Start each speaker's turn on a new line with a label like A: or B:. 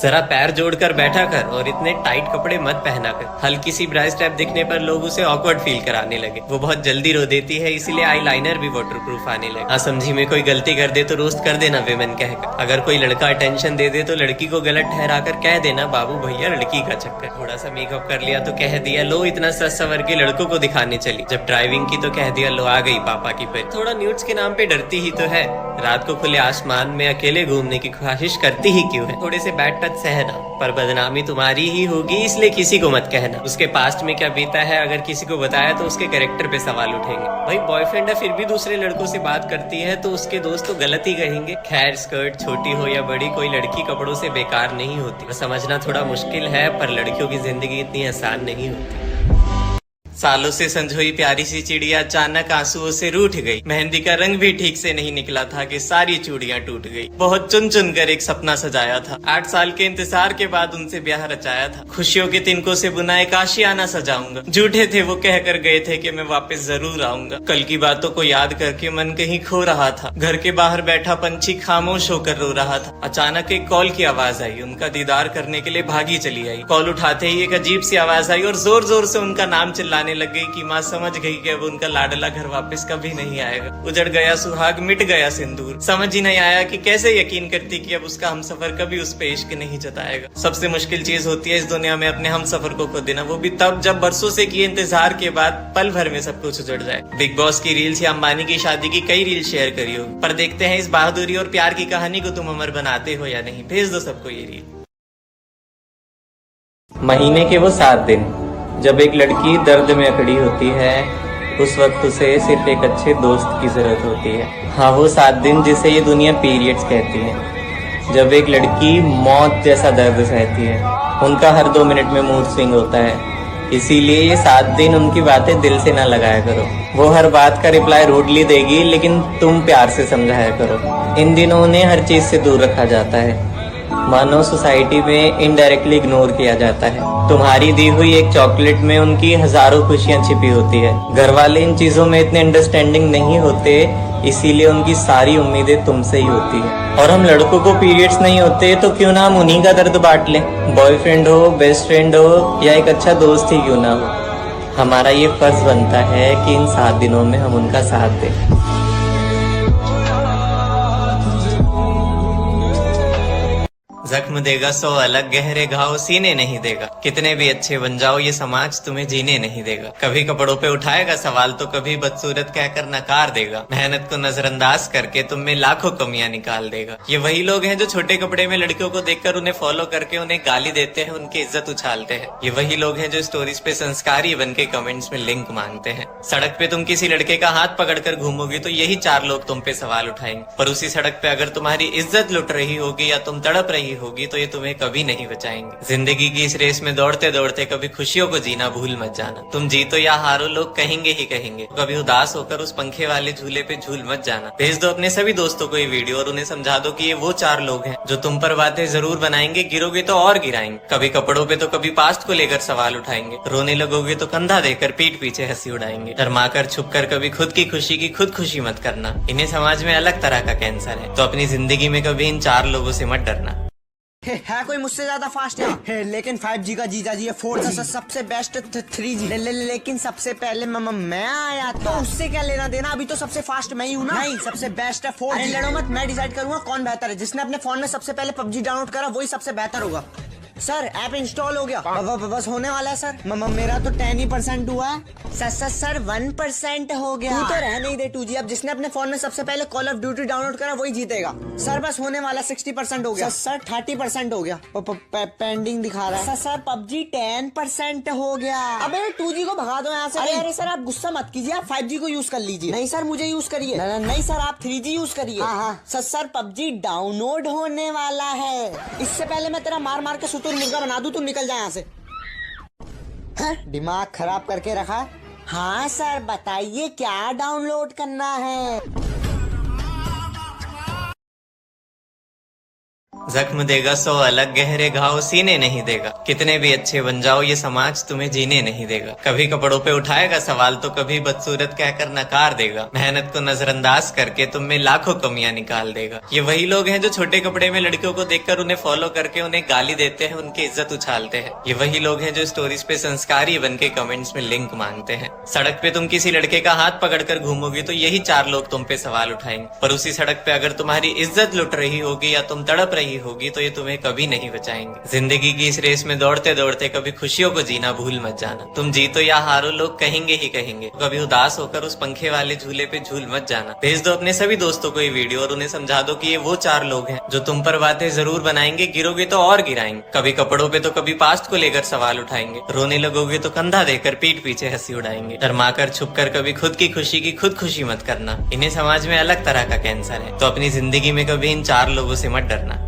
A: जरा पैर जोड़कर बैठा कर और इतने टाइट कपड़े मत पहना कर। हल्की सी ब्रा स्ट्रैप दिखने पर लोग उसे ऑकवर्ड फील कराने लगे। वो बहुत जल्दी रो देती है, इसीलिए आई लाइनर भी वाटरप्रूफ आने लगे। असमझी में कोई गलती कर दे तो रोस्ट कर देना विमेन कहकर। अगर कोई लड़का अटेंशन दे दे तो लड़की को गलत ठहराकर कह देना बाबू भैया लड़की का चक्कर। थोड़ा सा मेकअप कर लिया तो कह दिया लो इतना सच सवर के लड़कों को दिखाने चली। जब ड्राइविंग की तो कह दिया लो आ गई पापा की परी। थोड़ा न्यूड्स के नाम पे डरती ही तो है। रात को खुले आसमान में अकेले घूमने की ख्वाहिश करती ही क्यों है। थोड़े से बैड टच सहना, पर बदनामी तुम्हारी ही होगी इसलिए किसी को मत कहना। उसके पास्ट में क्या बीता है अगर किसी को बताया तो उसके कैरेक्टर पे सवाल उठेंगे। भाई बॉयफ्रेंड है फिर भी दूसरे लड़कों से बात करती है तो उसके दोस्त तो गलत ही कहेंगे। खैर स्कर्ट छोटी हो या बड़ी, कोई लड़की कपड़ों से बेकार नहीं होती। समझना थोड़ा मुश्किल है पर लड़कियों की जिंदगी इतनी आसान नहीं होती। सालों से संजोई प्यारी सी चिड़िया अचानक आंसुओं से रूठ गई। मेहंदी का रंग भी ठीक से नहीं निकला था कि सारी चूड़ियां टूट गई। बहुत चुन चुन कर एक सपना सजाया था। 8 साल के इंतजार के बाद उनसे ब्याह रचाया था। खुशियों के तिनकों से बुनाए काशियाना सजाऊंगा। झूठे थे वो कह कर गए थे कि मैं वापस जरूर आऊंगा। कल की बातों को याद करके मन कहीं खो रहा था। घर के बाहर बैठा पंछी खामोश होकर रो रहा था। अचानक एक कॉल की आवाज आई। उनका दीदार करने के लिए भागी चली आई। कॉल उठाते ही एक अजीब सी आवाज आई और जोर जोर से उनका नाम चिल्लाने लग गई कि माँ समझ गई कि अब उनका लाडला घर वापस कभी नहीं आएगा। उजड़ गया सुहाग, मिट गया सिंदूर। समझ ही नहीं आया कि कैसे यकीन करती कि अब उसका हमसफर कभी उस पे इश्क नहीं जताएगा। सबसे मुश्किल चीज होती है इस दुनिया में अपने हमसफर को खो देना, वो भी तब जब बरसों से किए इंतजार के बाद पल भर में सब कुछ उजड़ जाए। बिग बॉस की रील्स या अंबानी की शादी की कई रील शेयर करी हो, पर देखते हैं इस बहादुरी और प्यार की कहानी को तुम अमर बनाते हो या नहीं। भेज दो सबको ये रील। महीने के वो 7 दिन जब एक लड़की दर्द में अकड़ी होती है, उस वक्त उसे सिर्फ एक अच्छे दोस्त की जरूरत होती है। हाँ वो 7 दिन जिसे ये दुनिया पीरियड्स कहती है, जब एक लड़की मौत जैसा दर्द सहती है। उनका हर 2 मिनट में मूड स्विंग होता है, इसीलिए ये 7 दिन उनकी बातें दिल से ना लगाया करो। वो हर बात का रिप्लाई रूडली देगी लेकिन तुम प्यार से समझाया करो। इन दिनों उन्हें हर चीज से दूर रखा जाता है, मानो सोसाइटी में इनडायरेक्टली इग्नोर किया जाता है। तुम्हारी दी हुई एक चॉकलेट में उनकी हजारों खुशियां छिपी होती है। घर वाले इन चीजों में इतने अंडरस्टैंडिंग नहीं होते, इसीलिए उनकी सारी उम्मीदें तुमसे ही होती है। और हम लड़कों को पीरियड्स नहीं होते तो क्यों ना हम उन्हीं का दर्द बांट लें। बॉयफ्रेंड हो, बेस्ट फ्रेंड हो या एक अच्छा दोस्त ही क्यों ना हो, हमारा ये फर्ज बनता है कि इन 7 दिनों में हम उनका साथ दें। जख्म देगा 100 अलग, गहरे घाव सीने नहीं देगा। कितने भी अच्छे बन जाओ ये समाज तुम्हें जीने नहीं देगा। कभी कपड़ों पे उठाएगा सवाल तो कभी बदसूरत कहकर नकार देगा। मेहनत को नजरअंदाज करके तुम में लाखों कमियां निकाल देगा। ये वही लोग हैं जो छोटे कपड़े में लड़कियों को देखकर उन्हें फॉलो करके उन्हें गाली देते हैं, उनकी इज्जत उछालते हैं। ये वही लोग हैं जो स्टोरीज पे संस्कारी बन के कमेंट्स में लिंक मांगते हैं। सड़क पे तुम किसी लड़के का हाथ पकड़कर घूमोगी तो यही 4 लोग तुम पे सवाल उठाएंगे, पर उसी सड़क पे अगर तुम्हारी इज्जत लुट रही होगी या तुम तड़प रही होगी तो ये तुम्हें कभी नहीं बचाएंगे। जिंदगी की इस रेस में दौड़ते दौड़ते कभी खुशियों को जीना भूल मत जाना। तुम जीतो या हारो लोग कहेंगे ही कहेंगे। कभी उदास होकर उस पंखे वाले झूले पे झूल मत जाना। भेज दो अपने सभी दोस्तों को ये वीडियो और उन्हें समझा दो कि ये वो 4 लोग हैं जो तुम पर बातें जरूर बनाएंगे, गिरोगे तो और गिराएंगे। कभी कपड़ों पे तो कभी पास्ट को लेकर सवाल उठाएंगे। रोने लगोगे तो कंधा देकर पीठ पीछे हंसी उड़ाएंगे। शर्माकर छुपकर कभी खुद की खुशी की खुद खुशी मत करना। इन्हें समाज में अलग तरह का कैंसर है, तो अपनी जिंदगी में कभी इन 4 लोगों से मत डरना।
B: है कोई मुझसे ज्यादा फास्ट है लेकिन 5G का जीजा जी है। 4G सबसे बेस्ट 3G लेकिन सबसे पहले मैं आया तो उससे क्या लेना देना। अभी तो सबसे फास्ट मैं ही हूँ ना। नहीं सबसे बेस्ट है 4G। अरे लड़ो मत, मैं डिसाइड करूंगा कौन बेहतर है। जिसने अपने फोन में सबसे पहले PUBG डाउनलोड करा वही सबसे बेहतर होगा। सर ऐप इंस्टॉल हो गया, बस होने वाला है सर। मेरा तो 10% हुआ है सर 1% हो गया। तू तो रह नहीं दे 2G। अब जिसने अपने फोन में सबसे पहले कॉल ऑफ ड्यूटी डाउनलोड करा वही जीतेगा। सर बस होने वाला 60% हो गया। सर 30% हो गया, पेंडिंग दिखा रहा है। सर PUBG 10% हो गया। अबे 2G को भगा दो यहाँ से। अरे सर आप गुस्सा मत कीजिए, आप 5G को यूज कर लीजिए। नहीं सर मुझे यूज करिए। नहीं सर आप 3G यूज करिए। हाँ सर PUBG डाउनलोड होने वाला है। इससे पहले मैं तेरा मार मार के मुर्गा बना दूं, तुम निकल जाए यहाँ से। दिमाग खराब करके रखा। हाँ सर बताइए क्या डाउनलोड करना है।
A: जख्म देगा 100 अलग, गहरे घाव सीने नहीं देगा। कितने भी अच्छे बन जाओ ये समाज तुम्हें जीने नहीं देगा। कभी कपड़ों पे उठाएगा सवाल तो कभी बदसूरत कहकर नकार देगा। मेहनत को नजरअंदाज करके तुम में लाखों कमियां निकाल देगा। ये वही लोग हैं जो छोटे कपड़े में लड़कियों को देखकर उन्हें फॉलो करके उन्हें गाली देते हैं, उनकी इज्जत उछालते हैं। ये वही लोग हैं जो स्टोरीज पे संस्कारी बन के कमेंट्स में लिंक मांगते हैं। सड़क पे तुम किसी लड़के का हाथ पकड़कर घूमोगी तो यही 4 लोग तुम पे सवाल उठाएंगे, पर उसी सड़क पे अगर तुम्हारी इज्जत लुट रही होगी या तुम तड़प रही होगी तो ये तुम्हें कभी नहीं बचाएंगे। जिंदगी की इस रेस में दौड़ते दौड़ते कभी खुशियों को जीना भूल मत जाना। तुम जीतो या हारो लोग कहेंगे ही कहेंगे। कभी उदास होकर उस पंखे वाले झूले पे झूल मत जाना। भेज दो अपने सभी दोस्तों को ये वीडियो और उन्हें समझा दो कि ये वो 4 लोग हैं जो तुम पर बातें जरूर बनाएंगे, गिरोगे तो और गिराएंगे। कभी कपड़ों पे तो कभी पास्ट को लेकर सवाल उठाएंगे। रोने लगोगे तो कंधा देकर पीठ पीछे हंसी उड़ाएंगे। शर्माकर छुपकर कभी खुद की खुशी की खुद खुशी मत करना। इन्हें समाज में अलग तरह का कैंसर है, तो अपनी जिंदगी में कभी इन 4 लोगों से मत डरना।